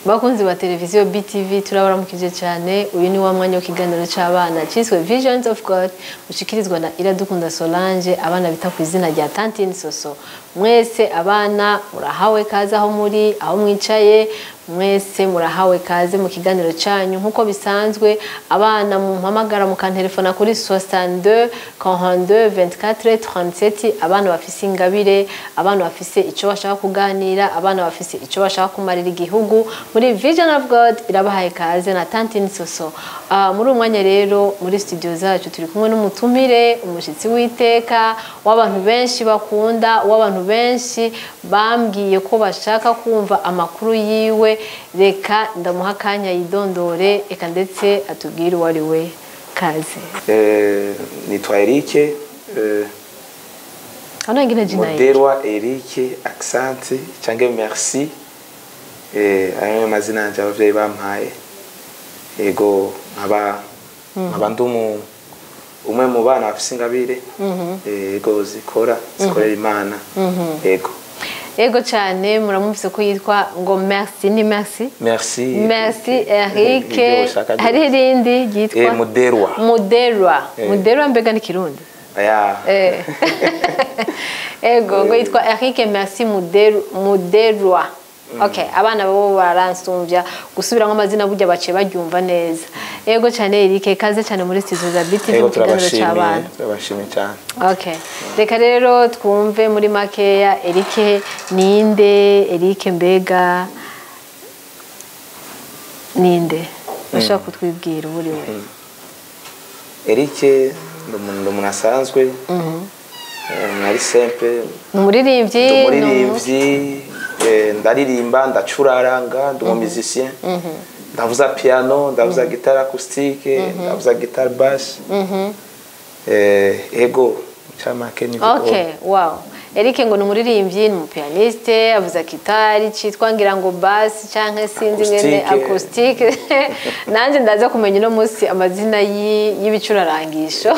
Bakunzi ba televiziyo BTV turabaramukije cyane. Uyu ni wa mwanya w'ikiganiro cy'abana cyiswe Visions of God ushikirizwa na Iradukunda Solange, abana bita ku izina rya Tantine Soso. Mwese abana murahawe kaze aho muri, aho mwicaye, mwese murahawe kaze mu kiganiro cyanyu nkuko bisanzwe. Abana mumpamagara mu kantelefona kuri 62 42 24 37. Abana bafise ingabire, abana bafise ico bashaka kuganira, abana bafise ico bashaka kumarira igihugu. Muri Vision of God irabahaye kaze na Tantine Soso. Muri umwanya rero muri studio zacu turi kumwe n'umutumire, umushitsi w'iteka w'abantu benshi bakunda, w'abantu benshi bambwiye ko bashaka kumva amakuru yiwe. Reka ndamuha kanya yidondore eka ndetse atubwire uwo ari we. Kaze. Nitwa Eric, Muderwa Eric accent cyangwa merci. Ayo mazina yanje abavyeyi bampaye. Ego nkaba ndumu umwe mu bana bafise ingabire. Ego zikorera Imana. Ego cyane muramufise ko yitwa ngo merci ni merci. Merci Eric. Hari rindi yitwa Muderwa mbega ni Kirundi. Ego ngo yitwa Eric merci Muderwa. Okay, abana babo baransumvya gusubiramo amazina burya bace baryumva neza. Ego cyane Eric, kaze cyane muri studio za BTV mu kiganiro cy'abana. Turabashimiye cyane. Okay. Reka rero twumve muri makeya Eric ninde, Eric mbega ninde? Bashaka kutwibwira uri we. Eric ndo asanzwe. Nari simple. Umuririmbyi. Ndaririmba, ndacuraranga, ndi musicien. Ndavuza piano, ndavuza guitare acoustique, ndavuza guitare basse. Ego chamake ni biko. Okay, wow. Eric ngo ni umuririmbyi, ni umupianiste, avuza guitare, cyitwa ngira ngo bass canke sinzi ngene acoustique. Nanje ndaza kumenya no musi amazina y'ibicurarangisho.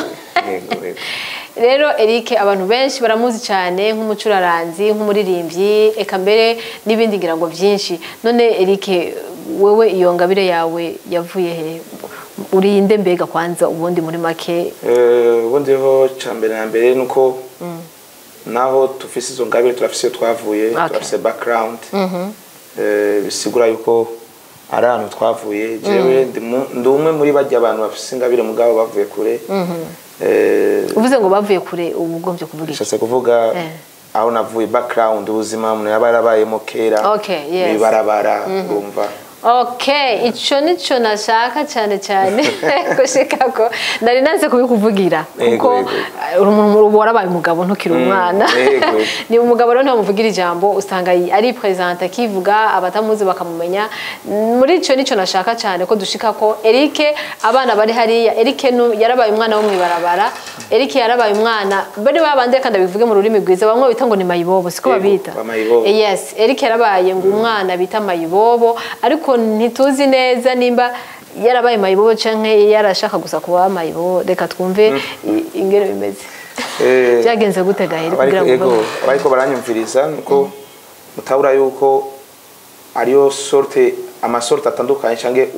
Ego. Rero Eric abantu benshi baramuzi cyane nk'umucuraranzi, nk'umuririmbyi, eka mbere n'ibindi ngira ngo byinshi. None Eric wewe iyo ngabire yawe yavuye he? Urinde mbega kwanza ubundi muri make? Ubundi ho cyambere na mbere nuko naho tufise izo ngabire turafise twavuye, turafise background. Bisigura yuko ari ahantu twavuye. Jewe ndi umwe muri bajya abantu bafise ingabire mugabo bavuye kure. Uvuze ngo bavuye kure ubugombye kuvuga iki? Shase kuvuga aho navuye background ubuzima umuntu yabarabayemo kera. Bibarabara urumva. Okay, ico nico nashaka cyane gushika ko nari nanze kubikuvugira kuko umuntu warabaye umugabo ntukiri umwana. Ni umugabo rero ntamuvugira ijambo usanga ari presenter kivuga abatamuzi bakamumenya. Muri ico nico nashaka cyane ko dushika ko Eric abana bari hariya. Eric yarabaye umwana wo mwibarabara. Eric yarabaye umwana bari babande kandi bivuge mu rurimi rwiza bamwe bita ngo ni mayibobo siko babita. Yes, Eric yarabaye ngo umwana bita mayibobo ariko ntituzi neza nimba yarabaye mayibobo canke yarashaka gusa kuba mayibobo. Reka twumve ingero bimeze. Byagenze gute gaheri kugira ngo bariko baranyumviriza nuko mutabura yuko ariyo amasorte atandukanye canke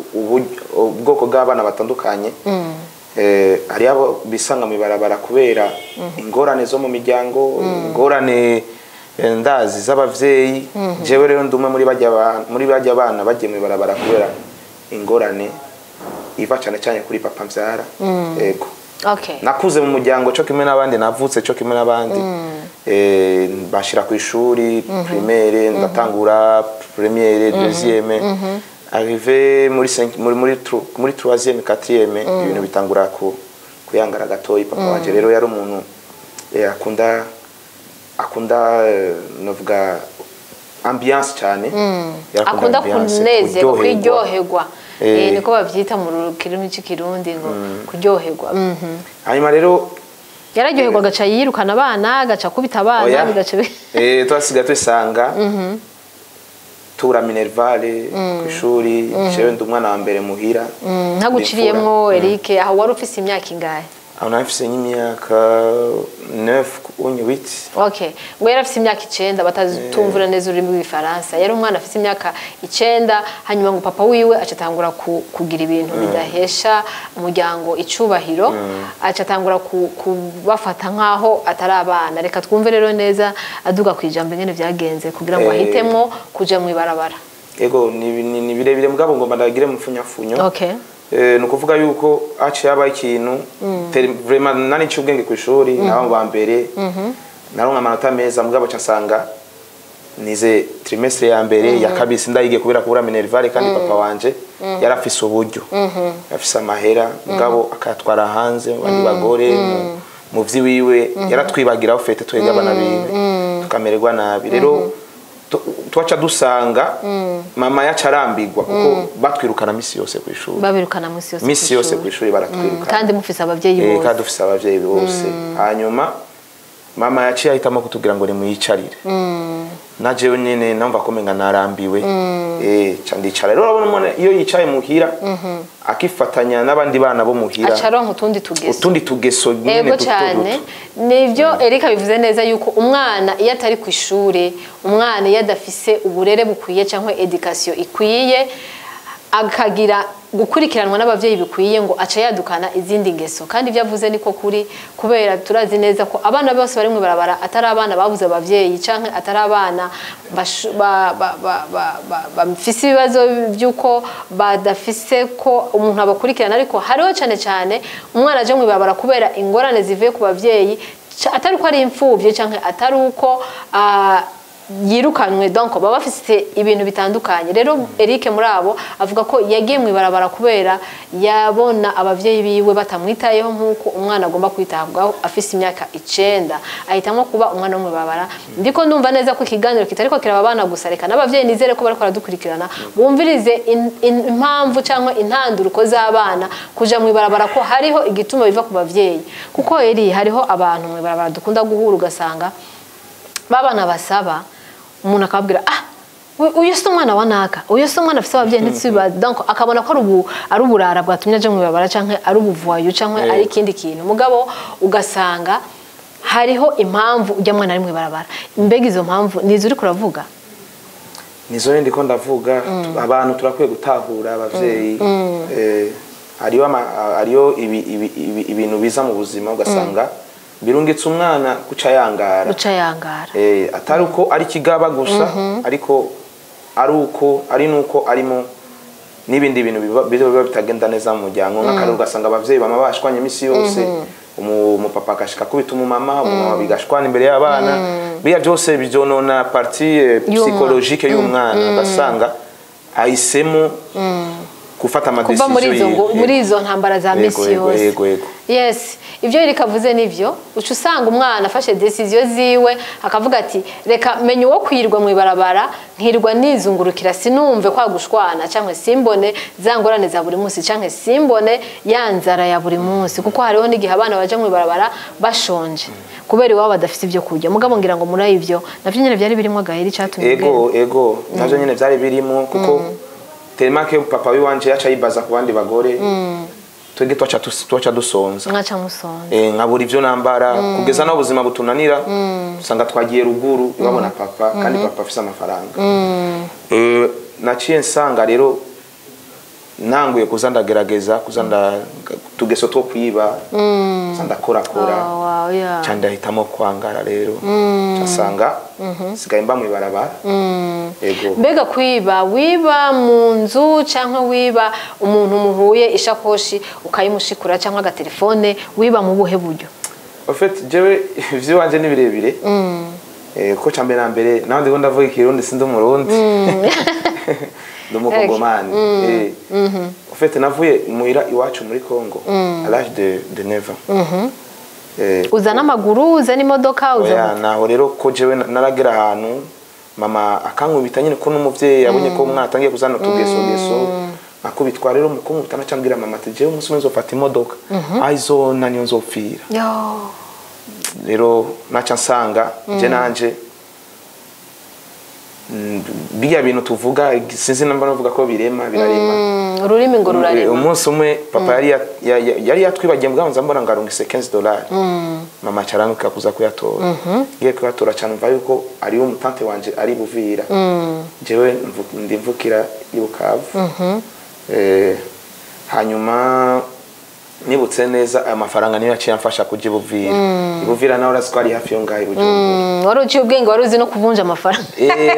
ubwoko bw'abana batandukanye. Ari abo bisanga mu barabara kubera ingorane zo mu miryango, ingorane ndazi z'abavyeyi. Jewe rero ndumwe muri bajya abana bagiye mu barabara kubera ingorane iva cyane cyane kuri papa mbyara. Ego. Okay. Nakuze mu muryango cyo kimwe n'abandi, navutse cyo kimwe n'abandi. Bashira ku ishuri primaire, ndatangura première, deuxième. Arrivé muri troisième, quatrième, ibintu bitangura kuyangara gatoyi. Papa wanje rero yari umuntu akunda novuga ambiance cyane. Akunda kunezerwa, kuryoherwa. Niko bavyita mu kirimi cy'ikirundi ngo kuryoherwa. Hanyuma rero yararyoherwa gaca yirukana abana, gaca kubita abana, bigaca twasiga twisanga tura Minervale ku ishuri. Jewe ndi umwana wa mbere muhira. Ntaguciriyemwo Eric aho wari ufise imyaka ingahe? aho nafise nk'imyaka 9 onye 8. Okay, ngo yari afise imyaka 9 batatumvura neza ururimi rw'ifaransa. Yari umwana afise imyaka 9 hanyuma ngo papa wiwe acatangura kugira ibintu bidahesha umuryango icubahiro, acatangura kubafata nkaho atari abana. Reka twumve rero neza aduga kwijambo ngene vyagenze kugira ngo ahitemwo kuja mu ibarabara. Ego ni birebire mugabo ngomba ndagire mfunyafunyo. Okay. Nukuvuga yuko aciye aba ikintu vraiment nani cyubwenge ku ishuri naho bambere naronka amanota meza mugabo cyasanga nize trimestre ya mbere ya kabisi ndayige kubera kubura minervale kandi papa wanje yarafise uburyo afise amahera mugabo akatwara hanze bandi bagore mu vyiwiwe yaratwibagira fete twega abana biwe tukamererwa nabi rero twacha dusanga mama yacarambigwa kuko batwirukana misi yose ku ishuri babirukana misi yose ku ishuri baratwirukana kandi mufise abavyeyi bose kandi dufise abavyeyi bose hanyuma mama yaciye ahitamo kutubwira ngo ni muyicarire naje nyene namva komenga narambiwe candicara rero urabona iyo yicaye muhira akifatanya n'abandi bana bo muhira acaronka utundi tugeso nyene duto nivyo Erika bivuze neza yuko umwana iyo atari ku ishure umwana iyo adafise uburere bukwiye canke education ikwiye akagira gukurikiranwa n'abavyeyi bikwiye ngo aca yadukana izindi ngeso kandi byavuze niko kuri kubera turazi neza ko abana bose bari mu barabara atari abana babuze abavyeyi canke atari abana bafise ibibazo byuko badafise ko umuntu abakurikirana ariko hariho cyane umwana aje mu barabara kubera ingorane zivuye ku bavyeyi atari ko ari imfuvye canke atari uko yirukanwe donc baba bafite ibintu bitandukanye rero Eric muri abo avuga ko yagiye mu ibarabara kubera yabona abavyeyi biwe batamwitayeho nkuko umwana agomba kwitabwaho afise imyaka 9 ahitamwe kuba umwana wo mu ibarabara ndiko ndumva neza ko ikiganiro kitariko kirababana gusa reka n'abavyeyi nizere ko bariko baradukurikirana bumvirize impamvu cyangwa intanduruko z'abana kuja mu ibarabara ko hariho igituma biva ku bavyeyi kuko eri hariho abantu mu ibarabara dukunda guhura ugasanga babana basaba umuntu akabwira uyu si umwana wa naka uyu si umwana afise abavyeyi ntitsiba donc akabona ko ari uburara bwatumye aje mu babara canke ari ubuvuayo canke ari ikindi kintu mugabo ugasanga hariho impamvu ujya mwana ari mu barabara mbega izo mpamvu nizo uri kuravuga nizo ndiko ndavuga abantu turakwiye gutahura abavyeyi ariyo ibintu biza mu buzima ugasanga birungitse umwana guca yangara atari uko ari kigaba gusa ariko ari nuko arimo n'ibindi bintu biba bitagenda neza mu muryango nk'akarero ugasanga abavyeyi bama bashwanye imisi yose umupapa akashika kubita umumama bigashwana imbere y'abana biya byose bijonona partie psychologique y'umwana basanga ahisemo gufata amadecision muri izo ntambara za misi yose yes ivyo rikavuze nivyo ucu usanga umwana afashe decision ziwe akavuga ati reka menye uwo kwirwa mu ibarabara nkirwa nizungurukira sinumve kwa gushwana canke simbone zangorane za buri munsi canke simbone yanzara ya buri munsi kuko hariho n'igihe abana baje mu ibarabara bashonje kubera iwabo badafite ibyo kurya mugabo ngira ngo muri ivyo navyo nyene byari birimo gaheri cyatumye ego navyo nyene byari birimo kuko telemake papa wiwanje yacha yibaza ku bandi bagore twege twacha dusonza nkaca musonza nkabura ivyo nambara kugeza no buzima butunanira usanga twagiye ruguru babona papa kandi papa afise amafaranga naciye nsanga rero nanguye kuzandagerageza tugeso two kwiba ndakora cyanda hitamo kwangara rero cyasanga sigaye mba mu ibarabara ego mbega kwiba wiba mu nzu canke wiba umuntu muhuye ishakoshi ukayimushikura canke agatelefone wiba mu buhe buryo en fait jewe ivyo wanje ni birebire ko cambe na mbere naho ndiko ndavuga ikirundi sindi umurundi Domokongomani en fait navuye muira iwacu muri Congo à l'âge de 9 ans uzana amaguru uzana imodoka uzana naho rero ko jewe naragera ahantu mama akankubita nyine ko n'umuvyeyi yabonye ko umwana atangiye kuzana tugeso akubitwa rero mukumutana cyambwira mama ati jewe umunsi nzofata imodoka ayizona niyo nzopfira rero naca nsanga je nanje biya bintu tuvuga sinzi namba navuga ko birarema ururimi ngo rurarema umunsi umwe papa yari yatwibagiye mbwa nza mbona ngarungise $15 mama caranguka kuza kuyatora ngiye kuyatora cyane mva yuko ari umutante wanje ari Buvira jewe ndimvukira ibukavu hanyuma nibutse neza aya mafaranga niyo yaciye amfasha kuja Buvira naho urazi ko ari hafi yo ngaho Bujumbura wari uciye ubwenge wari uzi no kuvunja amafaranga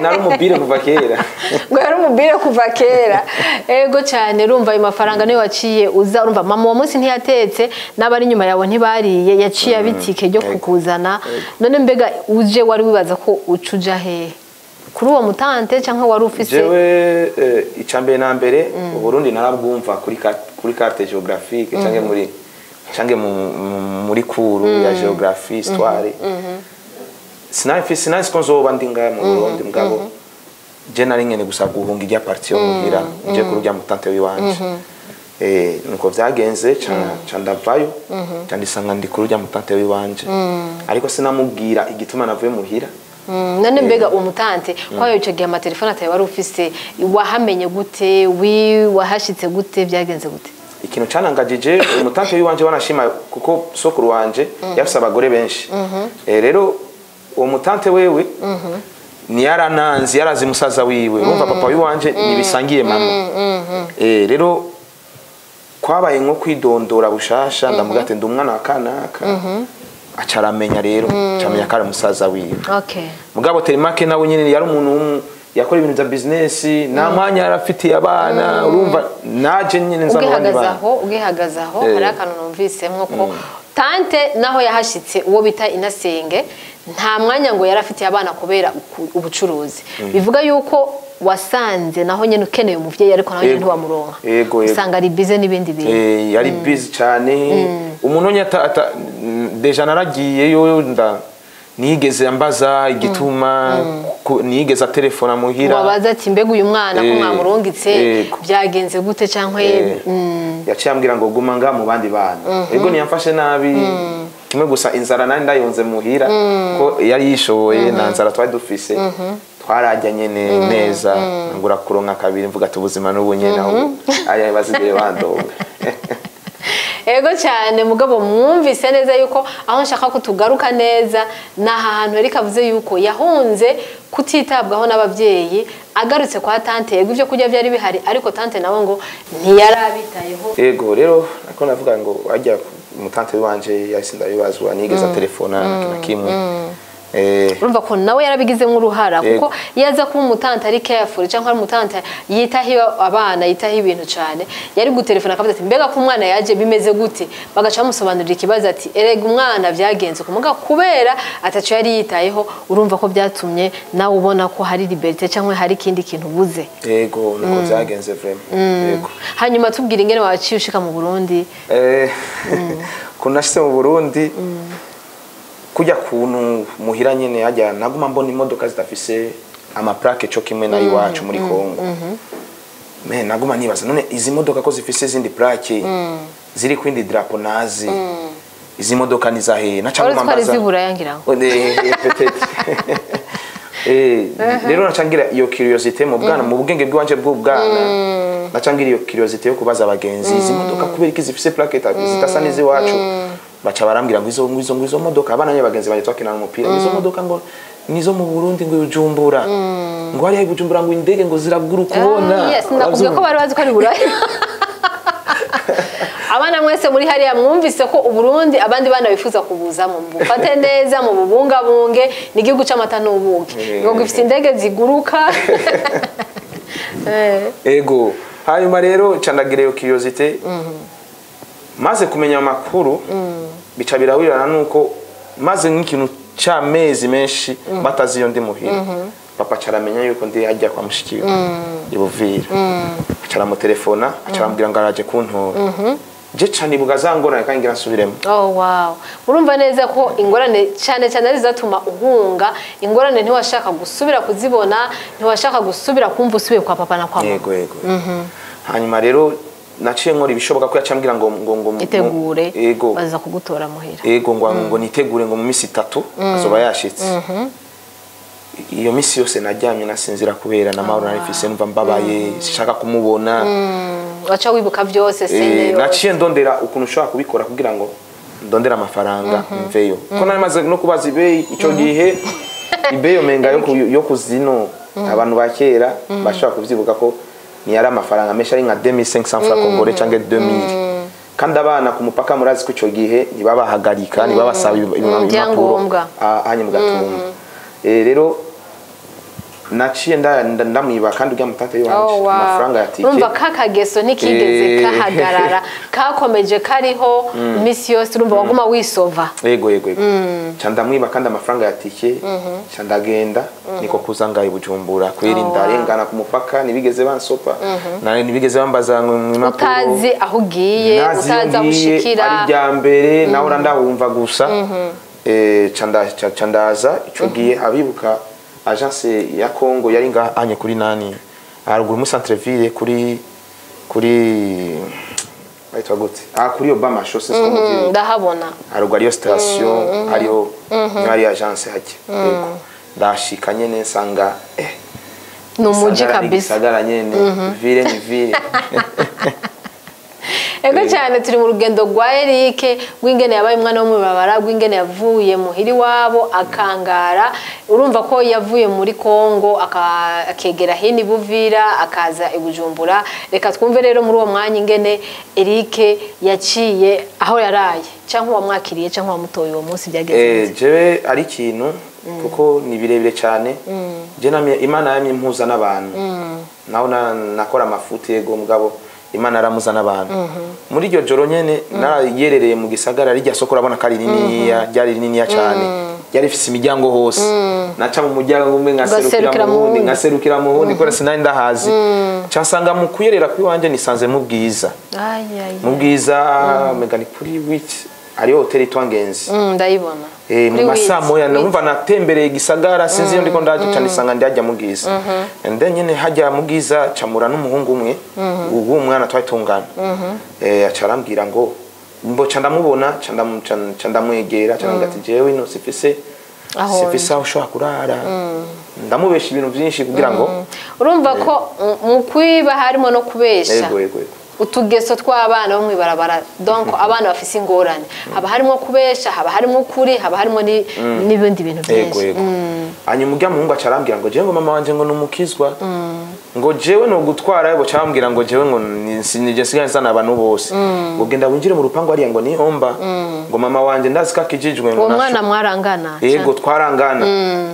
nari umubire kuva kera ngo yari umubire kuva kera ego cyane urumva ayo mafaranga niyo waciye uza urumva mama uwo munsi ntiyatetse n'abari inyuma yawe ntibariye yaciye abitike ryo kukuzana none mbega uje wari wibaza ko ucuja hehe kuri uwo mutante cyangwa wari ufise jewe icambere na mbere Burundi narabwumva kuri carte géographique cange muri kuru ya géographie histoire sinari skonzoba ndinga mu Burundi mugabo je nari ngene gusa guhunga irya parti yo muhira je kurujya mutante wiwanje nuko vyagenze ndavayo ndisanga ndi kurujya mutante wiwanje ariko sinamubwira igituma navuye muhira none mbega uwo mutante kwayo ico gihe amatelefone ataye wari ufise wahamenye gute wahashitse gute byagenze gute ikintu canangajije umutante wiwanje wanashima kuko sokuru wanje yafise abagore benshi rero uwo mutante wewe ni yarananzi yarazi musaza wiwe urumva papa wiwanje nibisangiye mama rero kwabaye nko kwidondora bushasha ndamuga ati ndumwana wa kanaka acaramenya rero camenya kare musaza wiwe mugabo Terimake nawe nyine yari umuntu yakora ibintu bya business nta mwanya yarafitiye abana urumva naje nyine ugihagazaho hari akantu numvise ko tante naho yahashitse uwo bita Inasenge nta mwanya ngo yarafitiye abana kubera ubucuruzi bivuga yuko wasanze naho nyene ukeneye umuvyeyi ariko naho nyene ntiwamuronka usanga ari busy n'ibindi bintu yari busy cyane umuntu nyata deja naragiyeyo nigeze ambaza igituma nigeze telefona muhira wabaza ati mbega uyu mwana ko mwamurungitse byagenze gute cyangwa yaciye ambwira ngo guma nga mu bandi bana ego niyamfashe nabi kimwe gusa inzara nari ndayonze muhira ko yari yishoboye na nzara twari dufise twarajya nyene neza ngura kuronka kabiri mvuga ati ubuzima n'ubu nyene aho aya bazigire bandonga ego cyane mugabo mwumvise neza yuko aho nshaka kutugaruka neza naha hantu yari kavuze yuko yahunze kutitabwaho n'abavyeyi agarutse kwa tante yego ivyo kujya byari bihari ariko tante nawe ngo ntiyarabitayeho ego rero ako navuga ngo ajya mutante wanje yasinda yibazwa nigeza telefona na kimwe urumva ko nawe yarabigizemo uruhara kuko yaza kuba umutante ari careful cyangwa ari umutante yitahiye abana yitahiye ibintu cyane yari gutelefona akavuga ati mbega ko umwana yaje bimeze gute bagaca bamusobanurira ikibazo ati erega umwana byagenze kumuga kubera atacu yari yitayeho urumva ko byatumye nawe ubona ko hari liberté cyangwa hari ikindi kintu buze yego nuko byagenze vraiment yego hanyuma tubwira ingene waciye ushika mu Burundi kunashitse mu Burundi kujya kuntu muhira nyene hajya naguma mbona imodoka zidafise ama plaque cyo kimwe na iwacu muri Kongo naguma nibaza none izi modoka ko zifise izindi plaque ziri kwindi drapo nazi izi modoka ni zahe nacaguma mbaza zibura yangira ngo rero nacangira iyo curiosity mu bwana mu bugenge bwanje bw'ubwana nacangira iyo curiosity yo kubaza abagenzi izi modoka kubera iki zifise plaque zitasa n'izi wacu bacha barambira ngo izo modoka abana nyabagenzi banje twakina n'umupira izo modoka ngo nizo mu Burundi ngo Bujumbura ngo ari Bujumbura ngo indege ngo ziraguruka ubona yes nakubwiye ko bari bazi ko ari Burayi abana mwese muri hariya mwumvise ko Uburundi abandi bana bifuza kubuzamo mufate neza mu bubungabunge n'igihugu c'amata n'ubuki ngo gifite indege ziguruka ego hanyuma rero candagire yo curiosity maze kumenya amakuru bica birahurira nuko maze nk'ikintu cy'amezi menshi bataziyo ndi muhira papa caramenya yuko ndi ajya kwa mushikiwe ibuvira acara mu telefona acarambwira ngo araje kuntora je cyane bugazangona kandi ngira oh wow urumva neza ko ingorane cyane cyane ari zatuma uhunga ingorane ntiwashaka gusubira kuzibona ntiwashaka gusubira kumva usubiye kwa papa na kwa mama yego hanyuma rero naciye nkora ibishoboka ko yacambwira ngo itegure baza kugutora muhira yego ngo nitegure ngo mu misi 3 azoba yashitse iyo misi yose naryamye nasinzira kubera na mahoro narifise numva mbabaye sishaka kumubona wacha wibuka byose sene naciye ndondera ukuntu ushobora kubikora kugira ngo ndondera amafaranga mveyo ko nari maze no kubaza ibeyi ico gihe ibeyo menga yo kuzino abantu bakera bashaka kuvyibuka ko ni yari amafaranga mesha ari nka 2500 francs congolais canke 2000 kandi abana ku mupaka murazi ko ico gihe ntibabahagarika ntibabasaba impapuro hanye mu gatumba rero naciye ndamwiba kandi ujya mutante yiwanje amafaranga yatike urumva kakageso ntikigeze kahagarara kakomeje kariho imisi yose urumva waguma wisova yego ndamwiba kandi amafaranga yatike ndagenda niko kuza ngaye Bujumbura kwera indarengana ku mupaka nibigeze bansopa nibigeze bambaza mu impapuro utazi aho ugiye utazi aho ushikira ari rya mbere naho urandahumva gusa candaza ico gihe abibuka agence ya Congo yari ngahanye kuri nani haruguru mu centre ville kuri bayitwa gute kuri Obama Chaussée ndahabona haruguru ariyo station ariyo nyari agence hake ndashika nyene nsanga numuji kabisa sagara nyene ville ni ville ego cyane turi mu rugendo rwa Eric gwingene yabaye umwana wo mu babara gwingene yavuye muhiri wabo akangara urumva ko yavuye muri Kongo akegera hini Buvira akaza ibujumbura reka twumve rero muri uwo mwanya ingene Eric yaciye aho yaraye cyangwa wamwakiriye cyangwa wamutoye uwo munsi byageze jewe ari kintu kuko ni birebire cyane je namye Imana yamye impuza n'abantu naho nakora amafuti yego mugabo Imana aramuza n'abantu muri iryo joro nyene narayerereye mu gisagara rijya soko urabona kari rininiya ryari rininiya cyane ryari ifise imiryango hose naca mu muryango umwe ngaserukira mu wundi kora sinari ndahazi cansanga mu kuyerera kuri wanje nisanze mu bwiza mu bwiza mega ni kuri which ari hotel itwangenzi ndayibona mu masamo ya numva natembereye igisagara sinzi yo ndiko ndaje cyane isanga ndajya mu bwiza and then nyene hajya mu bwiza camura n'umuhungu umwe ubu umwana twatungana acarambwira ngo mbo ndamubona ndamwegera ngati jewe no sifise aho ushobora kurara ndamubesha ibintu byinshi kugira ngo urumva ko mu kwiba harimo no kubesha utugeso tw'abana bo mwibarabara donc abana bafise ingorane haba harimo kubesha haba harimo kuri haba harimo n'ibindi bintu byinshi hanyuma ujya muhungu acarambwira ngo jewe ngo mama wanje ngo numukizwa ngo jewe no gutwara yabo cyambwira ngo jewe ngo sinije sigana abantu bose ngo genda winjire mu rupango ari ngo nihomba ngo mama wanje ndazi ka kijijwe ngo mwana mwarangana yego twarangana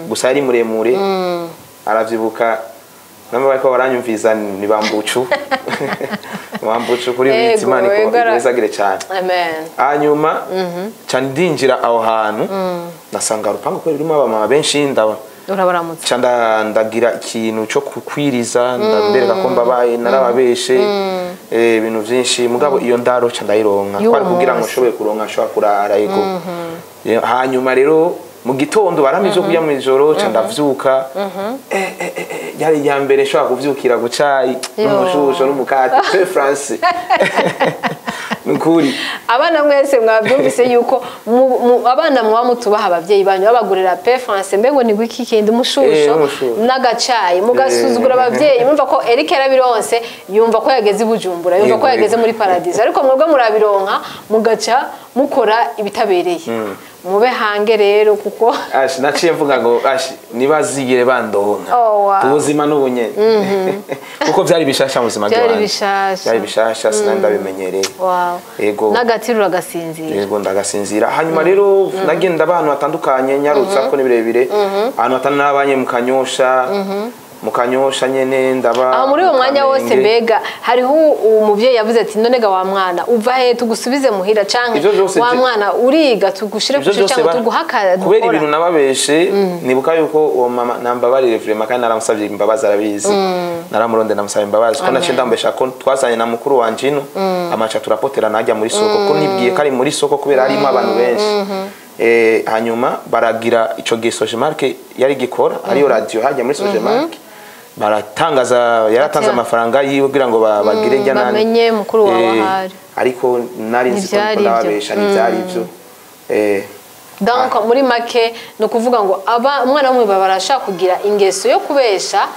gusa ari muremure aravyibuka namba bariko baranyumviza ni bambucu bambucu kuri bitima niko bizagire cyane amen hanyuma ndinjira aho hantu nasanga rupango ko rurimo abamama benshi ndaba urabaramutse ndagira ikintu cyo kukwiriza ndambereka ko mbabaye narababeshe ibintu byinshi mugabo iyo ndaro ndayironka kwari kugira ngo nshobore kuronka shobora kurara yego hanyuma rero mu gitondo baramije kujya mu ijoro ndavyuka yari ya mbere shobora kuvyukira gucayi n'umushusho n'umukate pe France nukuri abana mwese mwabyumvise yuko abana mwa mutubaha abavyeyi banyu babagurira pe France mbego ni gwiki kindi umushusho n'agacayi mugasuzugura abavyeyi mumva ko Eric yarabironse yumva ko yageze ibujumbura yumva ko yageze muri paradise ariko mwebwe murabironka mugaca mukora ibitabereye mube hange rero kuko naciye mvuga ngo nibazigire bandonka ubuzima n'ubunye kuko byari bishasha mu buzima bwanjye byari bishasha sinanda bimenyereye yego n'agatirura gasinzira yego ndagasinzira hanyuma rero nagenda abantu batandukanye nyarutsa ko ni birebire abantu batanabanye mu Kanyosha nyene ndaba muri uwo mwanya wose mbega hariho umuvyeyi yavuze ati none ga wa mwana uva he tugusubize muhira canke wa mwana uriga tugushire ku cyangwa tuguhaka kubera ibintu nababeshe nibuka yuko uwo mama nambabarire vraiment kandi naramusavye imbabazi arabizi naramuronde namusaba imbabazi ko nace ndambesha ko twasanye na mukuru wanje ino amacha turapotera najya muri soko ko nibwiye kari muri soko kubera harimo abantu benshi hanyuma baragira ico gihe Sojemark yari gikora ariyo radio hajya muri Sojemark baratangaza yaratanze amafaranga yiwe kugira ngo bagire njya nani bamenye mukuru wawe hari ariko nari nzi ko ndababesha n'ibyari byo donc muri make no kuvuga ngo umwana w'umwe barashaka kugira ingeso yo kubesha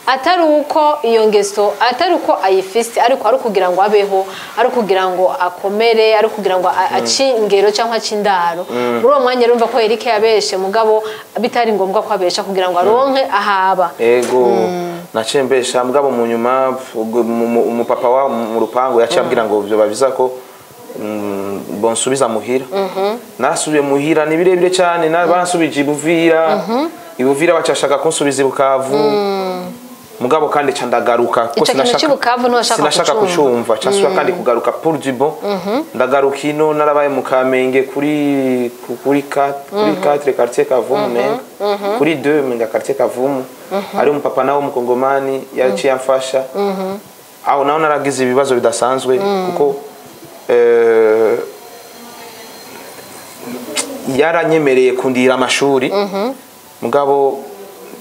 atari uko iyo ngeso atari uko ayifise ariko ari kugira ngo abeho ari kugira ngo akomere ari kugira ngo acingero cyangwa acindaro muri uwo mwanya rumva ko Eric yabeshe mugabo bitari ngombwa ko abesha kugira ngo aronke ahaba ego nacembesha mugabo mu nyuma umupapa wa mu rupango yaciye abwira ngo byo babiza ko bonsubiza muhira nasubiye muhira ni birebire cyane nabansubije ibuvira bacashaka kunsubiza Bukavu mugabo kandi candagaruka ko sinashaka kucumva cyasura kandi kugaruka pour du bon ndagaruka ino narabaye mu Kamenge kuri 4 quartier Kavumu kuri 2 menga quartier Kavumu ari umupapa nawo mukongomani yaciye amfasha aho naho naragize ibibazo bidasanzwe kuko yaranyemereye kundira amashuri mugabo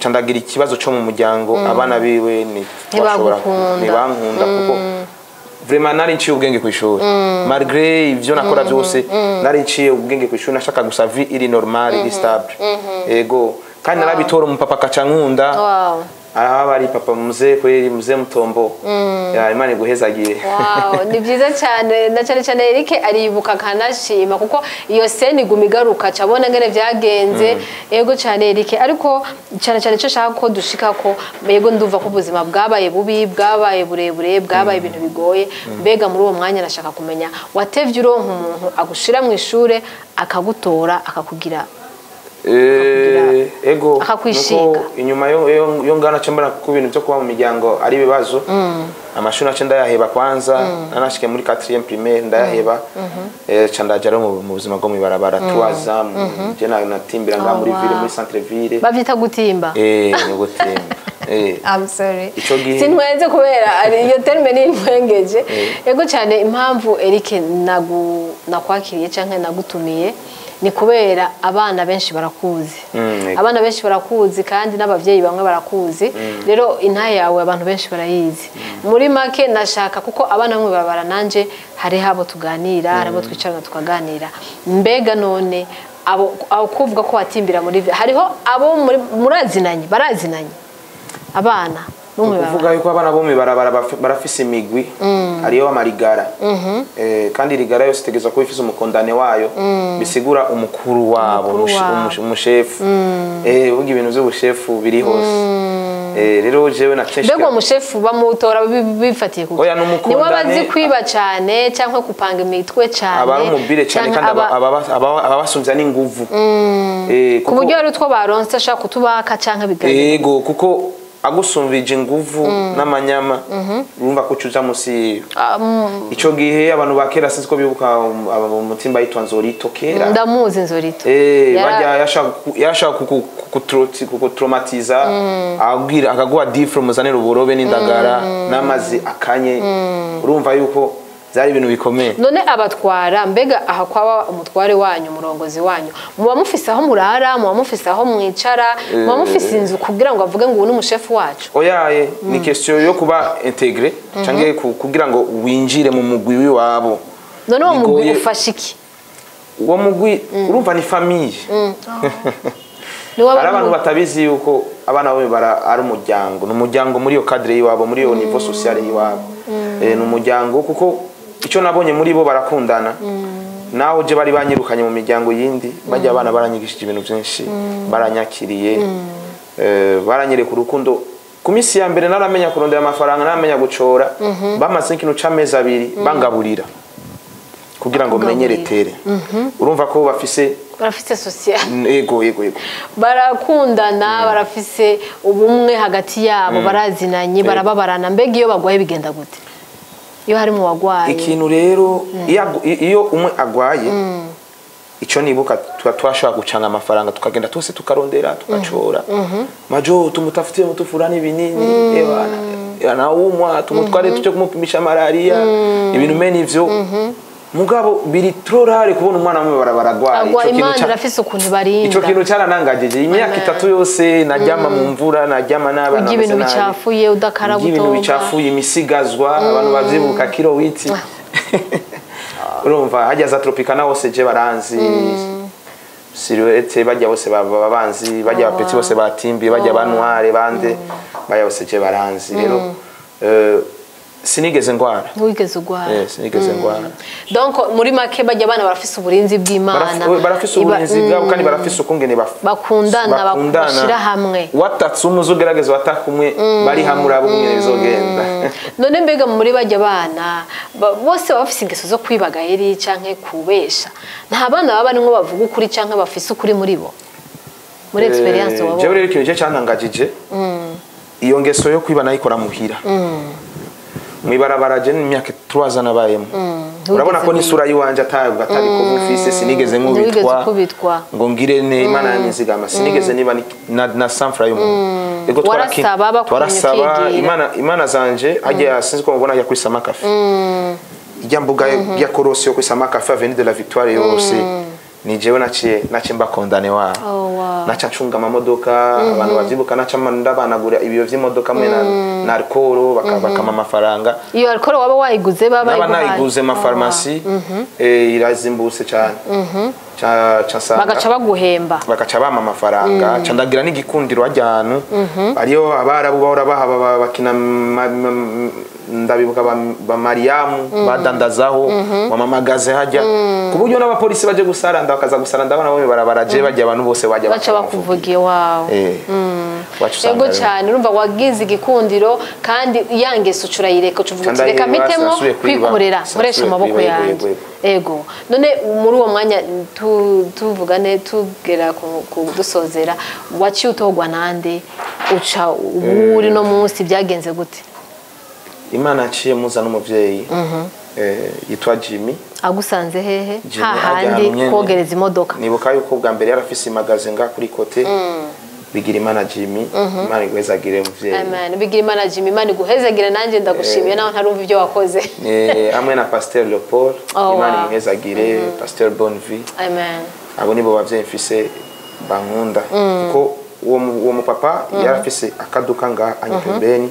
candagira ikibazo cyo mu muryango abana biwe ni bankunda kuko vraiment nari nciye ubwenge ku ishuri malgré ivyo nakora byose nari nciye ubwenge ku ishuri nashaka gusa vie iri normal iri stable ego kandi narabitora umupapa kacankunda araba ari papa muzee kweli muzee Mutombo ya Imana iguhezagire ni byiza cyane na cyane Eric aribuka kanashima kuko iyo scene gumigaruka cabona ngene byagenze yego cyane Eric ariko cyane cyo shaka ko dushika ko yego nduva ko ubuzima bwabaye bubi bwabaye burebure bwabaye ibintu bigoye mbega muri uwo mwanya nashaka kumenya watevye uronka umuntu agushira mu ishure akagutora akakugira ego nuko inyuma yo ngana cyambara ku bintu byo kuba mu miryango ari bibazo amashuri ace ndayaheba kwanza nanashike muri 4e primaire ndayaheba candajara mu buzima bwo mwibarabara tuwaza je natimbira nga muri ville muri centre ville bavyita gutimba ni gutimba I'm sorry sinwenze kubera ari iyo terme ni ntwengeje ego cyane impamvu Eric nakwakiriye canke nagutumiye ni kubera abana benshi barakuzi abana benshi barakuzi kandi n'abavyeyi bamwe barakuzi rero intaye yawe abantu benshi barayizi muri make nashaka kuko abana bamwe babara nanje hari habo tuganira harimo twicarana tukaganira mbega none abo kuvuga ko watimbira muri hariho abo barazinanye abana kuvuga yuko abana bo mibarabara barafise imigwi ariyo amarigara kandi rigara yose tegeza ko ifise umukondane wayo bisigura umukuru wabo umushefu uvuga ibintu by'ubushefu biri hose rero jewe nakeshika bego umushefu bamutora bifatiye kuko ni wabazi kwiba cyane cyangwa kupanga imitwe cyane abari umubire cyane kandi ababasumvya n'inguvu ku buryo ari utwo baronse ashaka kutubaka cyangwa bigari yego kuko agusumvije inguvu n'amanyama urumva ko cuza musi ico gihe abantu bakera sinzi ko bibuka umutimba yitwa Nzorito kera ndamuzi Nzorito bajya yashaka kukutraumatiza agira akagwa different muzanira uburobe n'indagara n'amazi akanye urumva yuko zari ibintu bikomeye none abatwara mbega aha kwaba umutware wanyu murongozi wanyu muba mufise aho murara muba mufise aho mwicara muba mufise inzu kugira ngo avuge ngo ubu ni umushefu wacu oyaye ni question yo kuba integre canke kugira ngo winjire mu mugwi w'iwabo none uwo mugwi ufasha iki uwo mugwi urumva ni famille hari abantu batabizi yuko abana bo ari umuryango ni umuryango muri iyo cadre y'iwabo muri iyo niveau social y'iwabo ni umuryango kuko icyo nabonye muri bo barakundana naho je bari banyirukanye mu miryango yindi bajya abana baranyigishije ibintu byinshi baranyakiriye baranyereka urukundo ku minsi ya mbere naramenya kurondera amafaranga naramenya gucora bamaze ikintu c'amezi 2 bangaburira kugira ngo menyeretere urumva ko bafise social yego barakundana barafise ubumwe hagati yabo barazinanye barababarana mbega iyo bagwaye bigenda gute iyo hari mu wagwaye ikintu rero iyo umwe agwaye ico nibuka twashaka gucanga amafaranga tukagenda twese tukarondera tukacora majo tumutafutie mutufurani binini na umwa tumutware tuje kumupimisha malaria ibintu meni ivyo mugabo biri trorare kubona umwana mwe baragwaye ico kintu rafise ukuntu barinda ico kintu cyaranangajeje imyaka 3 yose najyama mu mvura najyama n'abana ibintu bicafuye udakarabuto ibintu bicafuye imisigazwa abantu bavyibuka kilo witi urumva hajya za tropicana hose je baranzi silhouette bajya bose babanzi bajya abapeti bose batimbiye bajya banware bande bajya bose je baranzi rero sinigeze ngwara wigeze ugwara sinigeze ngwara donc muri make bajya abana barafise uburinzi bw'Imana barafise uburinzi bwabo kandi barafise ukungene bakundana bakushira hamwe watatse umuzo gerageza watakumwe bari hamwe abo umwe bizogenda none mbega muri bajya abana bose bafise ingeso zo kwibaga eri canke kubesha nta bana baba nimwe bavuga ukuri canke bafise ukuri muri bo muri experience wabo je rero ikintu cyo cyantangajije iyo ngeso yo kwiba nayikora muhira mwibarabara je n'imyaka 3 ans nabayemo urabona ko n'isura yiwanje atayubwa atariko mufise sinigeze nkubitwa ngo ngire ne Imana yanizigama sinigeze niba na sanfra yo ego twarasaba Imana zanje ajya sinzi ko mubona ya kuri Samakafe ijya mbuga ya korosi yo kuri Samakafe avenue de la Victoire yose ni jewe naciye mbakondane wabo naca ncunga amamodoka abantu bavyibuka naca ndabanagura ibiyo vy'imodoka mwe na alcohol bakama amafaranga iyo alcohol waba wayiguze baba nayiguze ma pharmacie irazimbutse cyane bagaca baguhemba bagaca bama amafaranga candagira n'igikundiro ajyanu ariyo abarabu bahora bahaba bakina ndabibuka ba Mariamu badandazaho mamagaze hajya kuburyo n'abapolisi baje gusaranda bakaza gusaranda abana bo barabaraje bajya abantu bose bajya baca bakuvugiye wawe ego cyane urumva wagize igikundiro kandi yangeso curayireka ucuvuga uti reka mitemo kwikorera nkoresha amaboko yanjye ego none muri uwo mwanya tuvugane tugera kudusozera waciye utogwa nande uca uburi no munsi byagenze gute Imana aciye muza n'umuvyeyi yitwa Jimmy agusanze hehe hahandi kogereza imodoka nibuka yuko bwa mbere yarafise imagaze nga kuri kote bigira Imana Jimmy Imana iguhezagire muvyeyi amen bigira Imana Jimmy Imana iguhezagire nanje ndagushimiye naho ntarumva ibyo wakoze hamwe na Pasteur Leopold Imana iguhezagire Pasteur Bonvie amen abo nibo bavyeyi mfise bankunda kuko uwo mupapa yarafise akaduka nga anyipembeni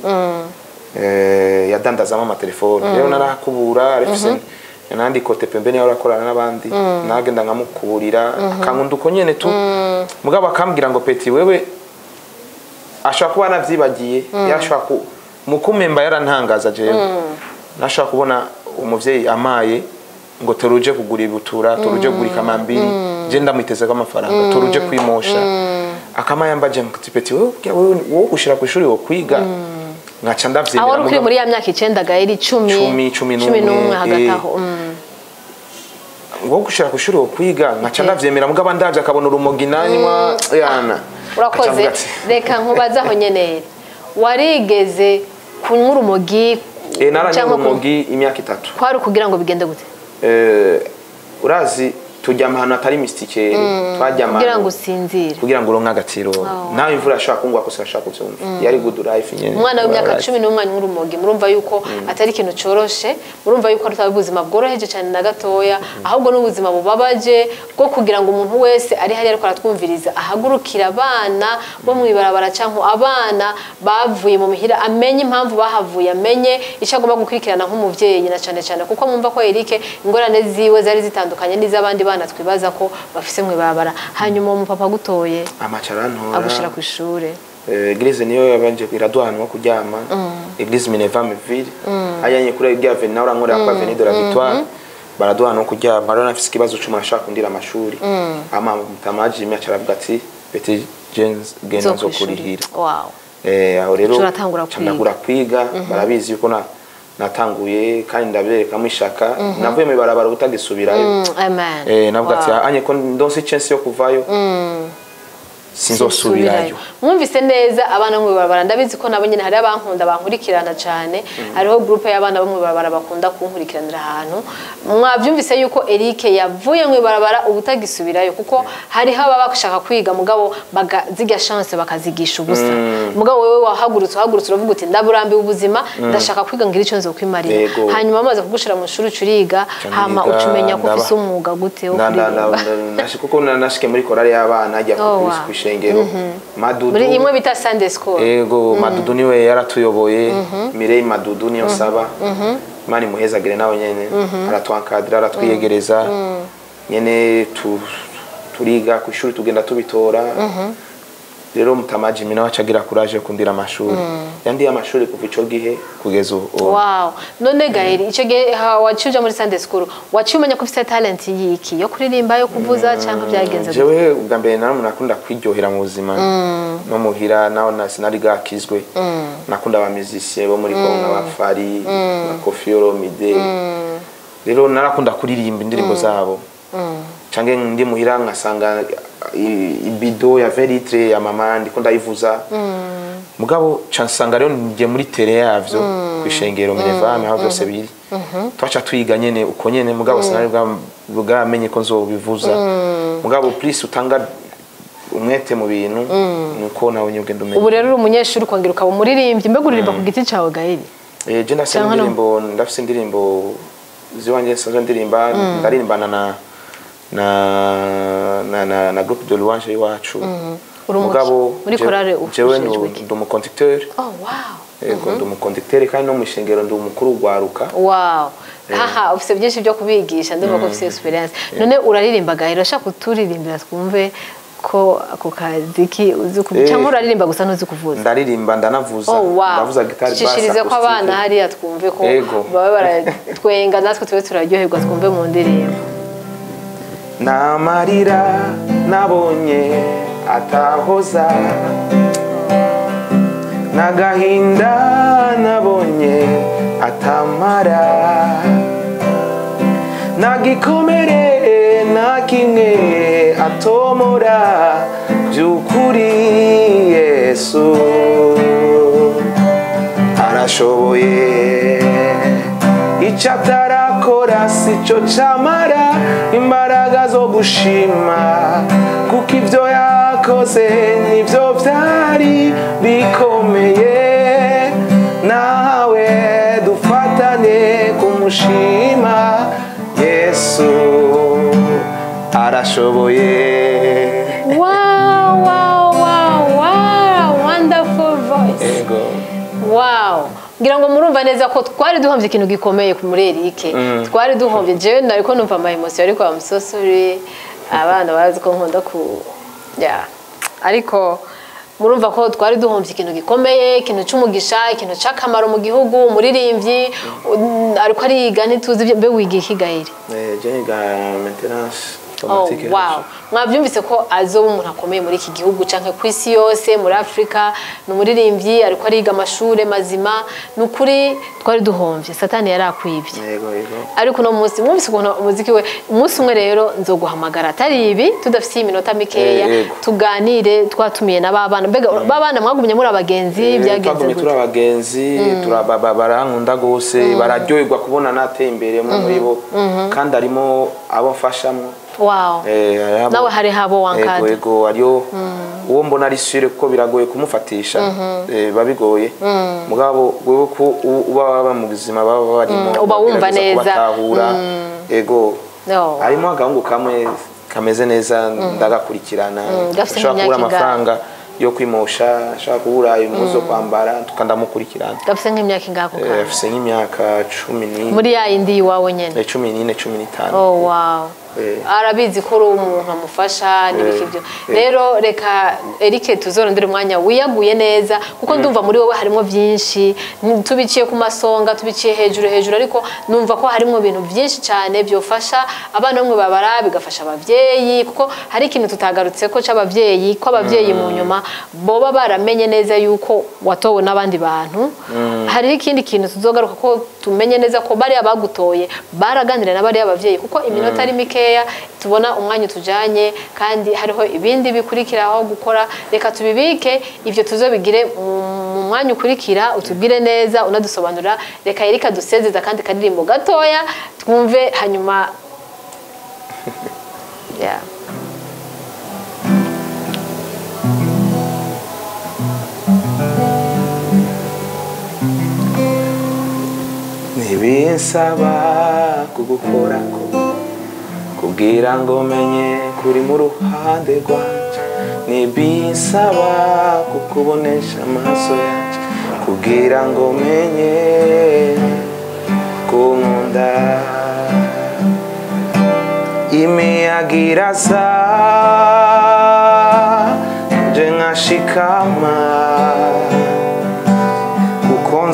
yadandazamo amatelefone rero narakubura arifise nandi kote pembeni yarakorana n'abandi nagenda nkamukuburira akankunda uko nyene tu mugabo akambwira ngo peti wewe ashaka kuba navyibagiye yashaka mukumemba yarantangaza jewe nashaka kubona umuvyeyi amaye ngo turuje kugura ibutura turuje kugura kamambiri je ndamwiteze ko amafaranga turuje kwimosha akamayamba je mutipeti wewe gushira ku ishuri wo kwiga ngaca ndavyemera aho rukiri muri ya myaka 9 gairi 10 hagati aho ngo gushira ku ishuri wo kwiga ngaca ndavyemera mugabo ndavye akabona urumogi nanywa yana urakoze reka nkubaza aho nyenere warigeze kunywa urumogi naranywa urumogi imyaka 3 kwari kugira ngo bigende gute urazi tujya ahantu atari mystique twajyama kugira ngo usinzire kugira ngo uronka agaciro nawe imvura ashaka kungwa ko ashaka kubyumva yari good life nyene umwana w'imyaka 10 n'umwana w'urumogi murumva yuko atari ikintu coroshe murumva yuko ari ubuzima bworoheje cyane na gatoya ahubwo n'ubuzima bubabaje bwo kugira ngo umuntu wese ari hari ariko aratwumviriza ahagurukira abana bo mwibarabara canke abana bavuye mu mihira amenye impamvu bahavuye amenye icyo agomba gukurikirana nk'umuvyeyi na cyane cyane kuko mwumva ko Eric ingorane ziwe zari zitandukanye n'izabandi bana twibaza ko bafise mwibarabara hanyuma mu papa gutoye amacarantora agushira ku ishure Eglise niyo yabanje kwiraduhanwa kuryama Eglise Minevameville ayanye kuri rya avenue naho rankora kwa avenue de la Victoire baraduhanwa kuryama rero nafise kibazo cyo mashaka kundira amashuri ama mutamaji imya caravuga ati Petit James genda zo kurihira wow aho rero cyangura kwiga barabizi yuko natanguye kandi ndabereka mwishaka navuye mu barabara utagisubirayo amen navuga ati anye ko ndonse chance yo kuvayo sinzosubirayo mwumvise neza abana mu barabara ndabizi ko nabo nyine hari abankunda bankurikirana cyane hariho groupe y'abana bo mu barabara bakunda kunkurikiranira ahantu mwavyumvise yuko Eric yavuye mu barabara ubutagisubirayo kuko hari haba bashaka kwiga mugabo bagaziga chance bakazigisha ubusa mugabo wewe wahagurutse uravuga uti ndaburambiwe ubuzima ndashaka kwiga ngira icyo nzo kwimarira hanyuma amaze kugushira mu shuri curiga hama ucumenya ko ufise umwuga gute wo kuririmba kuko nashike muri korale y'abana ajya ku ishengero Madudu muri imwe bita Sunday School ego Madudu niwe yaratuyoboye Mirei Madudu niyo saba mani muhezagire nawe nyene aratwankadira aratwiyegereza nyene turiga ku ishuri tugenda tubitora rero Mutama Jimmy nawe acagira courage yo kundira amashuri yandiye amashuri kuva ico gihe kugeza ubu. Wow, none Gaël ico gihe wacuja muri Sunday school wacumenya ko ufite talent yiki yo kuririmba yo kuvuza cyangwa byagenze jewe ubwa mbere nakunda kwiryohera mu buzima no muhira naho sinari gakizwe nakunda aba musiciens bo muri Kongo abafari Koffi Olomide rero narakunda kuririmba indirimbo zabo cange ndi muhira nkasanga ibido ya veritre ya mama ndiko ndayivuza mugabo cansanga rero ngiye muri tele yavyo kwishengero Minevame aho byose biri twacha twiga nyene uko nyene mugabo sinari bwamenye ko nzobivuza mugabo please utanga umwete mu bintu nuko nawe nyugenda umenye. Ubu rero uri umunyeshuri kwangera ukaba umuririmbyi mbega uririmba ku giti cawe Gaël? Je ndafise indirimbo ziwanje sanzwe ndirimba ndaririmbana na groupe de louange iwacu mugabo muri chorale jewe ndi umuconducteur. Oh wow. Ego ndi umuconducteur kandi no mushengero ndi umukuru gwaruka. Wow. Aha ufise byinshi byo kubigisha ndumva ko ufise experience none uraririmba Gaël urashaka kuturirimbira twumve ko ako kaziki uzi cyangwa uraririmba gusa ntuzi kuvuza? Ndaririmba ndanavuza ndavuza gitari bass. Shishirize ko abana hariya twumve ko baba baratwenga natwe tube turaryoherwa twumve mu ndirimbo. Namarira nabonye atahoza nagahinda nabonye atamara nagikomere na kimwe atomora by'ukuri Yesu arashoboye icyo atarakora sico camara imbaraga zo gushima kuko ibyo yakoze nibyo byari bikomeye nawe dufatane kumushima Yesu arashoboye. Wow, wow, wow, wow, wonderful voice. Wow. Ngira ngo murumva neza ko twari duhomvye ikintu gikomeye ku muri Eric. Twari duhomvye jewe nariko numva ama emotion ariko I'm so sorry abana bazi ko nkunda ku ariko murumva ko twari duhomvye ikintu gikomeye ikintu cy'umugisha ikintu cy'akamaro mu gihugu umuririmbyi ariko ariga ntituzi mbe wiga iki Gaël? Je niga maintenance. Oh, wow. Mwabyumvise ko azoba umuntu akomeye muri iki gihugu canke kwisi yose muri Afrika n'umuririmbyi ariko ariga amashure mazima nukuri twari duhomvye satani yarakwibye. Ariko no munsi mwumvise ukuntu umuziki we umunsi umwe rero nzoguhamagara atari ibi tudafite iminota mikeya tuganire twatumiye n'ababana mbega babana mwagumye muri abagenzi byagenze gute? Turi abagenzi barankunda gose bararyoherwa kubona nateye imbere muri bo kandi arimo abo mfashamwe. Wow. Nawe hari habo wankada. Ego ariyo uwo mbona ari sure kuko biragoye kumufatisha babigoye. Mugabo wewe ko uba mu buzima baba barimo uba wumva neza. Ego. Arimo agahungu kamwe kameze neza ndagakurikirana. Ashaka kubura amafaranga yo kwimosha ashaka kubura impuzo kwambara tukandamukurikirana. Gafise nk'imyaka ingako ka? Afise nk'imyaka 10. Muri ya indi wawe nyene? 14 15. Oh wow. Arabizi ko umuntu amufasha n'ibikibyo rero reka Eric tuzorondera umwanya wiyaguye neza kuko ndumva muri wowe harimo byinshi tubiciye ku masonga tubiciye hejuru ariko numva ko harimo ibintu byinshi cyane byofasha abana bamwe babara bigafasha abavyeyi kuko hari ikintu tutagarutse ko c'abavyeyi ko abavyeyi mu nyuma boba baramenye neza yuko watowe n'abandi bantu hari ikindi kintu tuzogaruka ko tumenye neza ko bari abagutoye baraganira na bari abavyeyi kuko iminota ari mikeya tubona umwanya tujanye kandi hariho ibindi bikurikiraho gukora reka tubibike ivyo tuzobigire mu mwanya ukurikira utubwire neza unadusobanura reka Eric dusezeza kandi kadirimbo gatoya twumve hanyuma Nibinsaba kugukorako kugira ngo menye kuri mu ruhande rwanje nibinsaba kukubonesha amaso yanje kugira ngo menye kunkunda imiyagira sa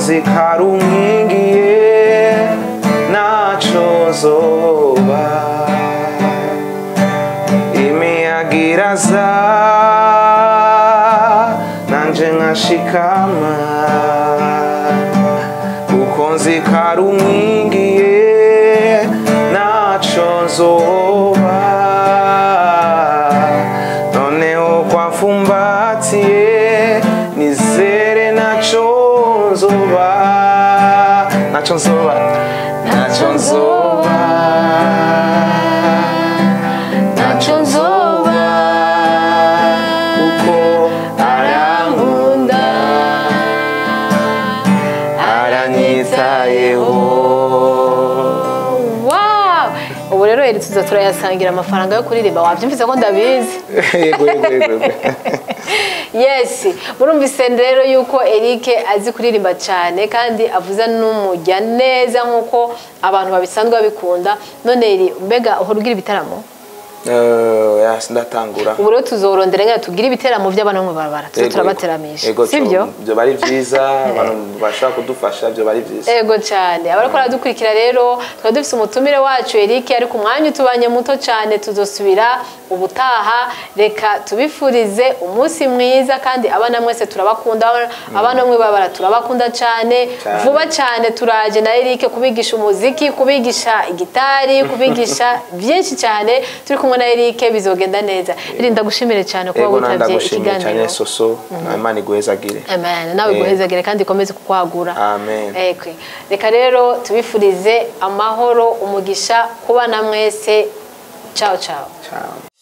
nzi karumwingiye naco zoba imiyaga iraza nanje nkashikama kuko nzi karumwingiye naco zoba noneho kwamfumbatiye nizere naco nzoba naco nzoba naco nzoba naco nzoba kuko arankunda aranyitayeho. Ubu rero eri tuza turayasangira amafaranga yo kuririmba wabyumvise ko ndabizi. Yego yego yego. Yes, murumvise rero yuko Eric azi kuririmba cyane kandi avuza n'umujya neza nkuko abantu babisanzwe babikunda. None eri mbega uhora ugira ibitaramo? Sindatangura. Ubu rero tuzorondera nga tugira ibiteramo by'abana mu barabara. Turabateramisha. Sibyo? Byo bari byiza, abantu bashaka kudufasha byo bari byiza. Ego cyane. Abariko radukurikira rero twa dufise umutumire wacu Eric ari ku mwanya utubanye muto cyane tuzosubira ubutaha. Reka tubifurize umunsi mwiza kandi abana mwese turabakunda, abana mwe babara turabakunda cyane. Vuba cyane turaje na Eric kubigisha umuziki, kubigisha igitari, kubigisha byinshi cyane. Turi kumwe na Eric bizogenda neza. Irinda gushimire cyane kuba witavye ikiganiro. Cyane soso Imana iguhezagire. Amen. Nawe iguhezagire kandi ikomeze kukwagura. Amen. Reka rero tubifurize amahoro umugisha kuba na mwese. Ciao ciao. Ciao.